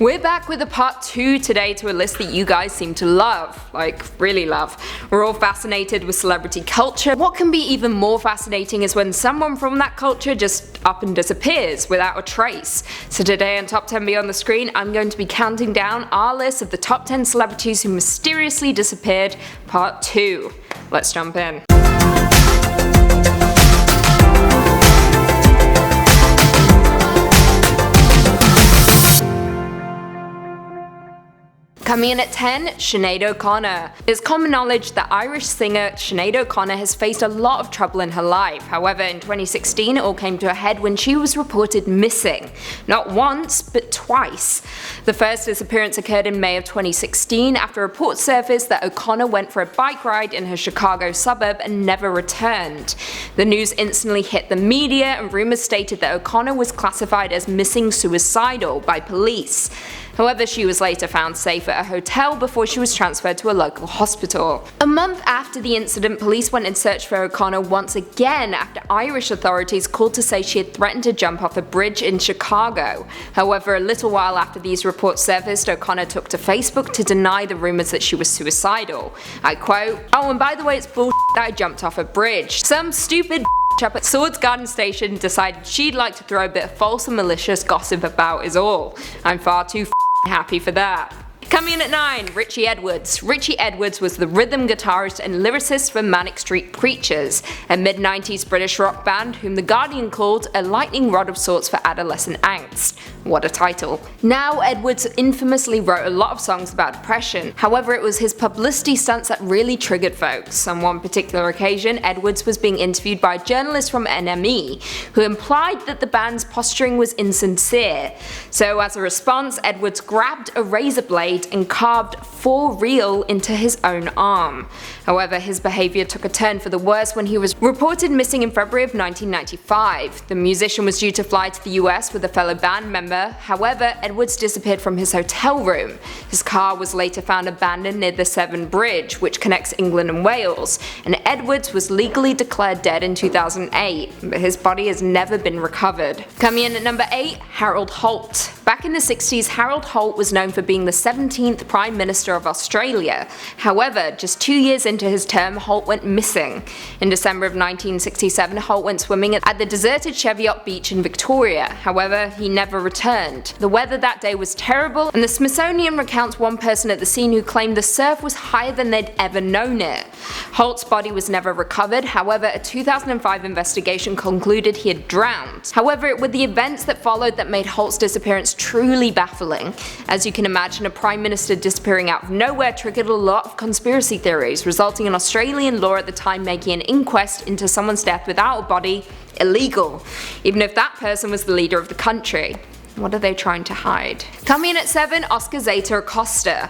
We're back with a part 2 today to a list that you guys seem to love, like really love. We're all fascinated with celebrity culture. What can be even more fascinating is when someone from that culture just up and disappears without a trace. So today on Top 10 Beyond the Screen, I'm going to be counting down our list of the top 10 celebrities who mysteriously disappeared, part 2. Let's jump in. Coming in at 10, Sinead O'Connor. It's common knowledge that Irish singer Sinead O'Connor has faced a lot of trouble in her life. However, in 2016 it all came to a head when she was reported missing. Not once, but twice. The first disappearance occurred in May of 2016 after reports surfaced that O'Connor went for a bike ride in her Chicago suburb and never returned. The news instantly hit the media and rumours stated that O'Connor was classified as missing suicidal by police. However, she was later found safe at a hotel before she was transferred to a local hospital. A month after the incident, police went and searched for O'Connor once again after Irish authorities called to say she had threatened to jump off a bridge in Chicago. However, a little while after these reports surfaced, O'Connor took to Facebook to deny the rumours that she was suicidal. I quote, "Oh, and by the way, it's bullshit that I jumped off a bridge. Some stupid up at Swords Garden Station decided she'd like to throw a bit of false and malicious gossip about is all. I'm far too happy for that." Coming in at 9, Richey Edwards. Richey Edwards was the rhythm guitarist and lyricist for Manic Street Preachers, a mid-90s British rock band whom The Guardian called a lightning rod of sorts for adolescent angst. What a title. Now, Edwards infamously wrote a lot of songs about depression. However, it was his publicity stunts that really triggered folks. On one particular occasion, Edwards was being interviewed by a journalist from NME, who implied that the band's posturing was insincere. So as a response, Edwards grabbed a razor blade and carved "for real" into his own arm. However, his behaviour took a turn for the worse when he was reported missing in February of 1995. The musician was due to fly to the US with a fellow band member. However, Edwards disappeared from his hotel room. His car was later found abandoned near the Severn Bridge, which connects England and Wales, and Edwards was legally declared dead in 2008, but his body has never been recovered. Coming in at number 8, Harold Holt. Back in the 60s, Harold Holt was known for being the 17th Prime Minister of Australia. However, just 2 years into his term, Holt went missing. In December of 1967, Holt went swimming at the deserted Cheviot Beach in Victoria. However, he never returned. The weather that day was terrible, and the Smithsonian recounts one person at the scene who claimed the surf was higher than they'd ever known it. Holt's body was never recovered. However, a 2005 investigation concluded he had drowned. However, it were the events that followed that made Holt's disappearance truly baffling. As you can imagine, a Prime Minister disappearing out of nowhere triggered a lot of conspiracy theories, resulting in Australian law at the time making an inquest into someone's death without a body illegal, even if that person was the leader of the country. What are they trying to hide? Coming in at 7, Oscar ZETA ACOSTA.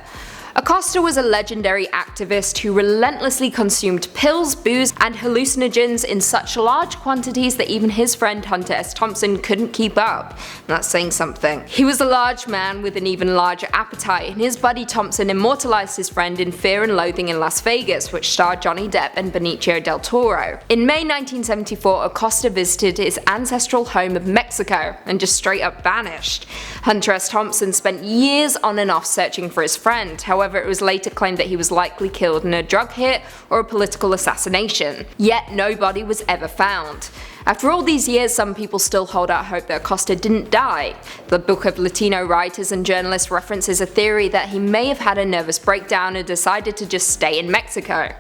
ACOSTA was a legendary activist who relentlessly consumed pills, booze, and hallucinogens in such large quantities that even his friend Hunter S. Thompson couldn't keep up. That's saying something. He was a large man with an even larger appetite, and his buddy Thompson immortalized his friend in Fear and Loathing in Las Vegas, which starred Johnny Depp and Benicio del Toro. In May 1974, ACOSTA visited his ancestral home of Mexico and just straight up vanished. Hunter S. Thompson spent years on and off searching for his friend. However, it was later claimed that he was likely killed in a drug hit or a political assassination. Yet no body was ever found. After all these years, some people still hold out hope that ACOSTA didn't die. The Book of Latino Writers and Journalists references a theory that he may have had a nervous breakdown and decided to just stay in Mexico.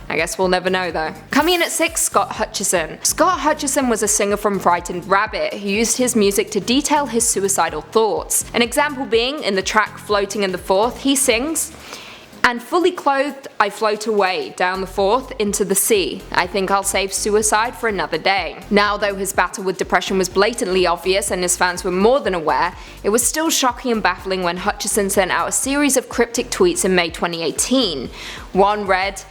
I guess we'll never know though. Coming in at 6, Scott HUTCHISON. Scott HUTCHISON was a singer from Frightened Rabbit who used his music to detail his suicidal thoughts. An example being, in the track Floating in the Fourth, he sings, "And fully clothed I float away, down the Forth into the sea. I think I'll save suicide for another day." Now, though his battle with depression was blatantly obvious and his fans were more than aware, it was still shocking and baffling when HUTCHISON sent out a series of cryptic tweets in May 2018. One read,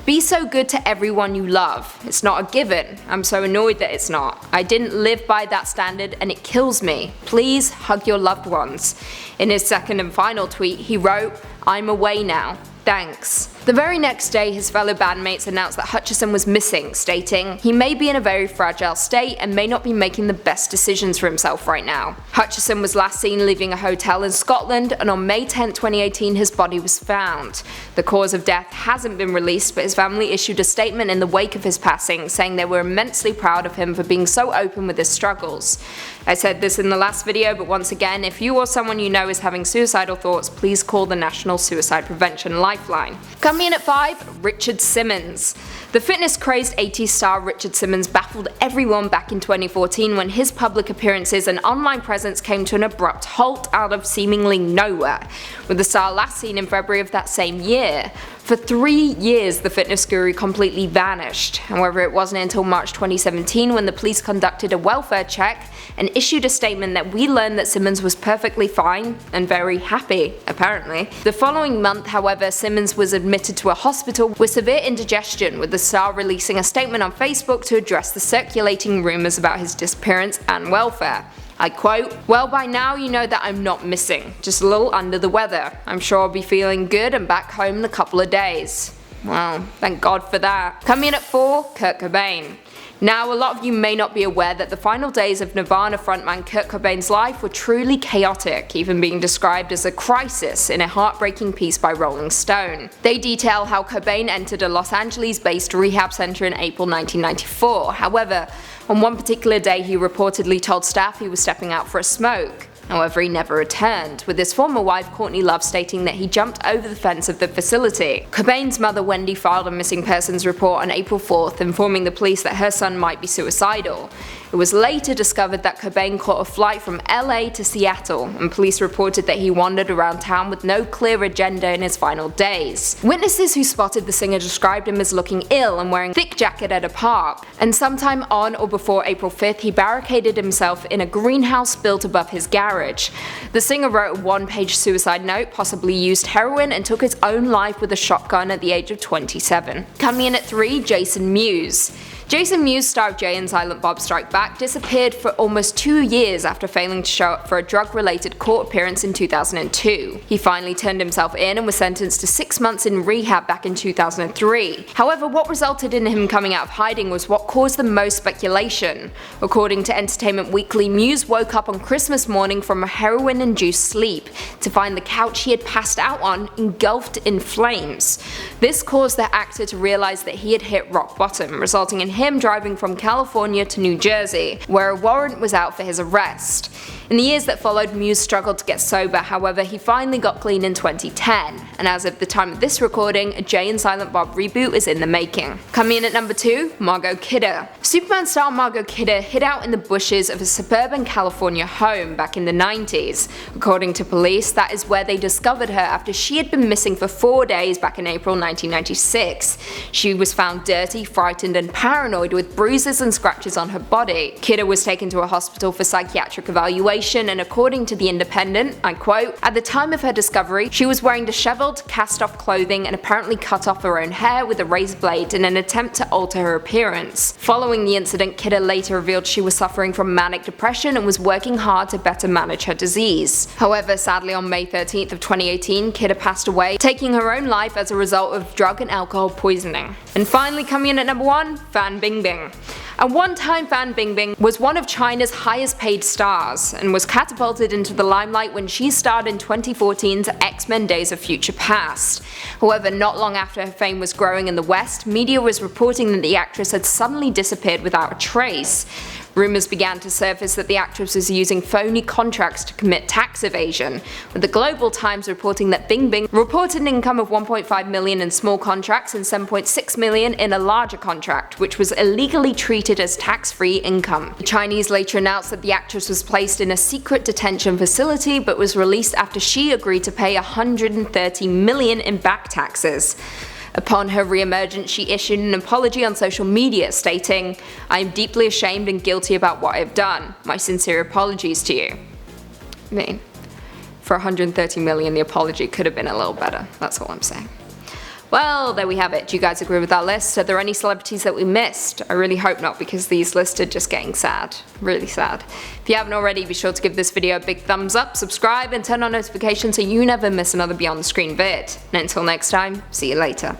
"Be so good to everyone you love. It's not a given. I'm so annoyed that it's not. I didn't live by that standard and it kills me. Please hug your loved ones." In his second and final tweet, he wrote, "I'm away now. Thanks. The very next day, his fellow bandmates announced that Hutchison was missing, stating, "He may be in a very fragile state and may not be making the best decisions for himself right now." Hutchison was last seen leaving a hotel in Scotland, and on May 10, 2018 his body was found. The cause of death hasn't been released, but his family issued a statement in the wake of his passing, saying they were immensely proud of him for being so open with his struggles. I said this in the last video, but once again, if you or someone you know is having suicidal thoughts, please call the National Suicide Prevention Lifeline. Coming in at 5, Richard Simmons. The fitness-crazed 80s star Richard Simmons baffled everyone back in 2014 when his public appearances and online presence came to an abrupt halt out of seemingly nowhere, with the star last seen in February of that same year. For 3 years, the fitness guru completely vanished. However, it wasn't until March 2017 when the police conducted a welfare check and issued a statement that we learned that Simmons was perfectly fine and very happy, apparently. The following month, however, Simmons was admitted to a hospital with severe indigestion, with the star releasing a statement on Facebook to address the circulating rumours about his disappearance and welfare. I quote, "Well, by now you know that I'm not missing, just a little under the weather. I'm sure I'll be feeling good and back home in a couple of days." Well, thank God for that. Coming in at 4, Kurt Cobain. Now, a lot of you may not be aware that the final days of Nirvana frontman Kurt Cobain's life were truly chaotic, even being described as a crisis in a heartbreaking piece by Rolling Stone. They detail how Cobain entered a Los Angeles-based rehab center in April 1994. However, on one particular day he reportedly told staff he was stepping out for a smoke. However, he never returned, with his former wife Courtney Love stating that he jumped over the fence of the facility. Cobain's mother Wendy filed a missing persons report on April 4th, informing the police that her son might be suicidal. It was later discovered that Cobain caught a flight from LA to Seattle, and police reported that he wandered around town with no clear agenda in his final days. Witnesses who spotted the singer described him as looking ill and wearing a thick jacket at a park, and sometime on or before April 5th he barricaded himself in a greenhouse built above his garage. The singer wrote a one-page suicide note, possibly used heroin, and took his own life with a shotgun at the age of 27. Coming in at 3, Jason Mewes. Jason Mewes, star of Jay and Silent Bob Strike Back, disappeared for almost 2 years after failing to show up for a drug-related court appearance in 2002. He finally turned himself in and was sentenced to 6 months in rehab back in 2003. However, what resulted in him coming out of hiding was what caused the most speculation. According to Entertainment Weekly, Mewes woke up on Christmas morning from a heroin-induced sleep to find the couch he had passed out on engulfed in flames. This caused the actor to realize that he had hit rock bottom, resulting in him driving from California to New Jersey, where a warrant was out for his arrest. In the years that followed, Mewes struggled to get sober, however he finally got clean in 2010, and as of the time of this recording, a Jay and Silent Bob reboot is in the making. Coming in at number 2, Margot Kidder. Superman star Margot Kidder hid out in the bushes of a suburban California home back in the 90s. According to police, that is where they discovered her after she had been missing for 4 days back in April 1996. She was found dirty, frightened and paranoid with bruises and scratches on her body. Kidder was taken to a hospital for psychiatric evaluation, and according to The Independent, I quote, "At the time of her discovery, she was wearing disheveled, cast-off clothing and apparently cut off her own hair with a razor blade in an attempt to alter her appearance." Following the incident, Kidder later revealed she was suffering from manic depression and was working hard to better manage her disease. However, sadly on May 13th of 2018, Kidder passed away, taking her own life as a result of drug and alcohol poisoning. And finally, coming in at number 1, Fan Bingbing. At one time, Fan Bingbing was one of China's highest paid stars, and was catapulted into the limelight when she starred in 2014's X-Men Days of Future Past. However, not long after her fame was growing in the West, media was reporting that the actress had suddenly disappeared without a trace. Rumours began to surface that the actress was using phony contracts to commit tax evasion, with the Global Times reporting that Bingbing reported an income of $1.5 million in small contracts and $7.6 million in a larger contract, which was illegally treated as tax-free income. The Chinese later announced that the actress was placed in a secret detention facility but was released after she agreed to pay $130 million in back taxes. Upon her re-emergence, she issued an apology on social media stating, "I am deeply ashamed and guilty about what I have done. My sincere apologies to you." I mean, for $130 million the apology could have been a little better, that's all I'm saying. Well, there we have it. Do you guys agree with that list? Are there any celebrities that we missed? I really hope not, because these lists are just getting sad. Really sad. If you haven't already, be sure to give this video a big thumbs up, subscribe, and turn on notifications so you never miss another Beyond the Screen vid. And until next time, see you later.